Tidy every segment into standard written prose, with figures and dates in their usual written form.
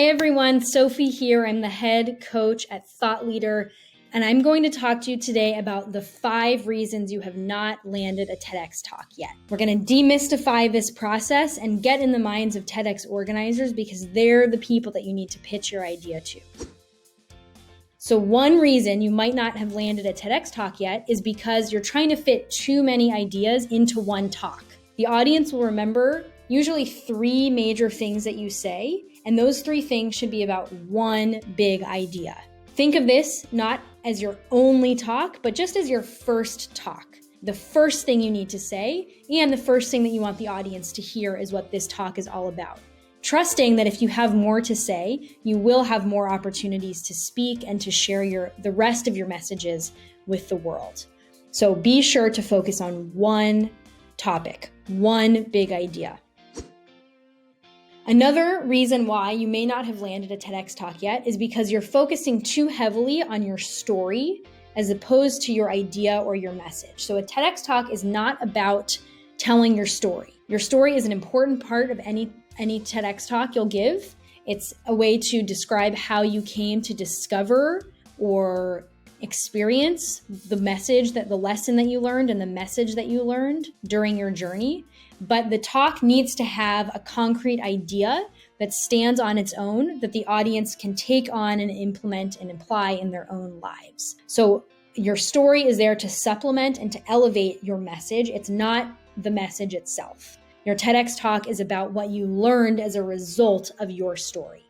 Hey everyone, Sophie here. I'm the head coach at Thought Leader, and I'm going to talk to you today about the 5 reasons you have not landed a TEDx talk yet. We're going to demystify this process and get in the minds of TEDx organizers because they're the people that you need to pitch your idea to. So one reason you might not have landed a TEDx talk yet is because you're trying to fit too many ideas into one talk. The audience will remember usually 3 major things that you say, and those 3 things should be about one big idea. Think of this not as your only talk, but just as your first talk. The first thing you need to say and the first thing that you want the audience to hear is what this talk is all about. Trusting that if you have more to say, you will have more opportunities to speak and to share the rest of your messages with the world. So be sure to focus on one topic, one big idea. Another reason why you may not have landed a TEDx talk yet is because you're focusing too heavily on your story as opposed to your idea or your message. So a TEDx talk is not about telling your story. Your story is an important part of any TEDx talk you'll give. It's a way to describe how you came to discover or experience the lesson that you learned and the message that you learned during your journey. But the talk needs to have a concrete idea that stands on its own, that the audience can take on and implement and apply in their own lives. So your story is there to supplement and to elevate your message. It's not the message itself. Your TEDx talk is about what you learned as a result of your story.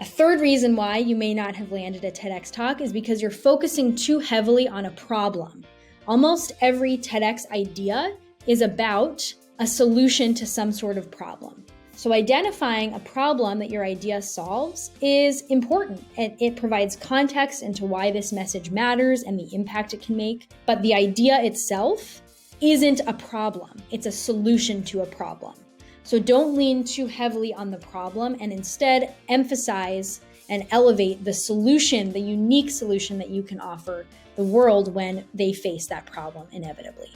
A third reason why you may not have landed a TEDx talk is because you're focusing too heavily on a problem. Almost every TEDx idea is about a solution to some sort of problem. So identifying a problem that your idea solves is important. It provides context into why this message matters and the impact it can make. But the idea itself isn't a problem. It's a solution to a problem. So don't lean too heavily on the problem and instead emphasize and elevate the solution, the unique solution that you can offer the world when they face that problem inevitably.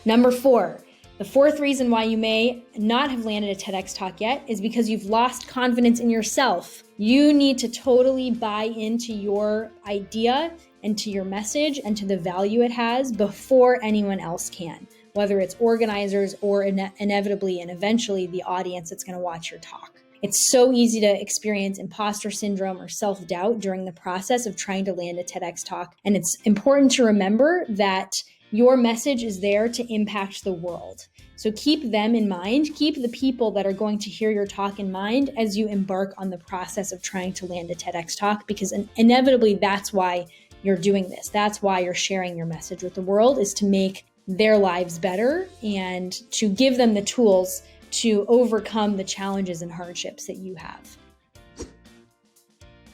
Number 4, the 4th reason why you may not have landed a TEDx talk yet is because you've lost confidence in yourself. You need to totally buy into your idea and to your message and to the value it has before anyone else can, whether it's organizers or inevitably and eventually the audience that's going to watch your talk. It's so easy to experience imposter syndrome or self-doubt during the process of trying to land a TEDx talk. And it's important to remember that your message is there to impact the world. So keep them in mind, keep the people that are going to hear your talk in mind as you embark on the process of trying to land a TEDx talk, because inevitably that's why you're doing this. That's why you're sharing your message with the world, is to make their lives better and to give them the tools to overcome the challenges and hardships that you have.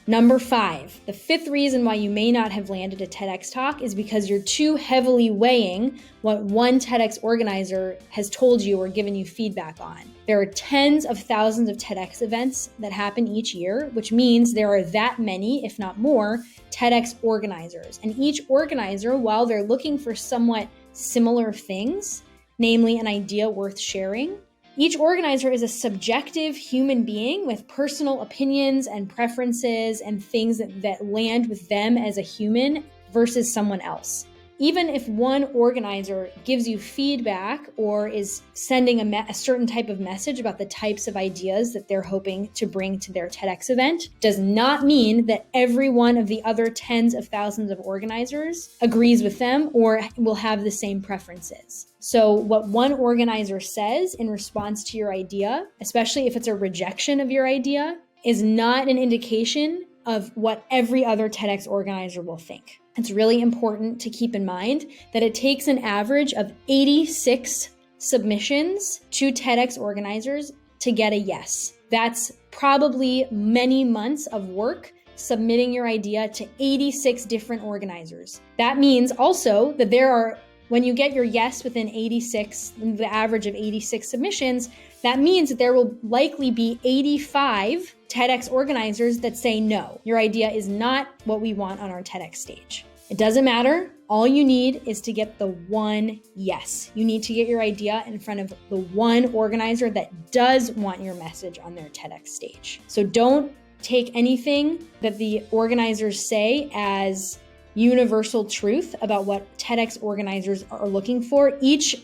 Number 5, the 5th reason why you may not have landed a TEDx talk is because you're too heavily weighing what one TEDx organizer has told you or given you feedback on. There are tens of thousands of TEDx events that happen each year, which means there are that many, if not more, TEDx organizers. And each organizer, while they're looking for somewhat similar things, namely an idea worth sharing, each organizer is a subjective human being with personal opinions and preferences and things that land with them as a human versus someone else. Even if one organizer gives you feedback or is sending a certain type of message about the types of ideas that they're hoping to bring to their TEDx event, does not mean that every one of the other tens of thousands of organizers agrees with them or will have the same preferences. So what one organizer says in response to your idea, especially if it's a rejection of your idea, is not an indication of what every other TEDx organizer will think. It's really important to keep in mind that it takes an average of 86 submissions to TEDx organizers to get a yes. That's probably many months of work submitting your idea to 86 different organizers. That means also that when you get your yes within 86, the average of 86 submissions, that means that there will likely be 85 TEDx organizers that say no, your idea is not what we want on our TEDx stage. It doesn't matter. All you need is to get the one yes. You need to get your idea in front of the one organizer that does want your message on their TEDx stage. So don't take anything that the organizers say as universal truth about what TEDx organizers are looking for. Each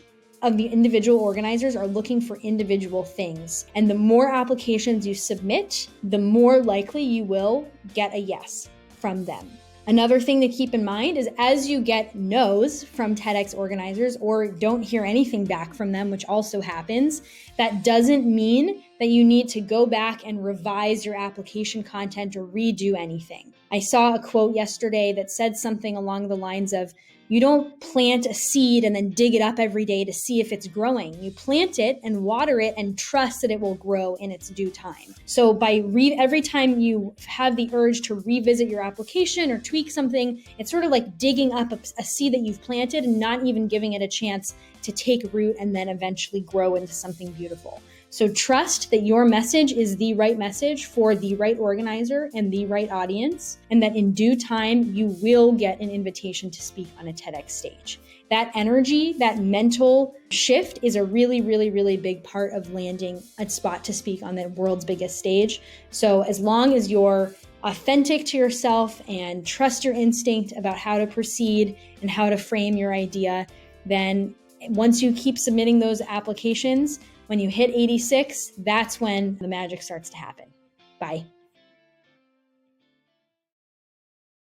of the individual organizers are looking for individual things. And the more applications you submit, the more likely you will get a yes from them. Another thing to keep in mind is as you get no's from TEDx organizers or don't hear anything back from them, which also happens, that doesn't mean that you need to go back and revise your application content or redo anything. I saw a quote yesterday that said something along the lines of, you don't plant a seed and then dig it up every day to see if it's growing. You plant it and water it and trust that it will grow in its due time. So by every time you have the urge to revisit your application or tweak something, it's sort of like digging up a seed that you've planted and not even giving it a chance to take root and then eventually grow into something beautiful. So trust that your message is the right message for the right organizer and the right audience, and that in due time, you will get an invitation to speak on a TEDx stage. That energy, that mental shift is a really, really, really big part of landing a spot to speak on the world's biggest stage. So as long as you're authentic to yourself and trust your instinct about how to proceed and how to frame your idea, then once you keep submitting those applications, when you hit 86, that's when the magic starts to happen. Bye.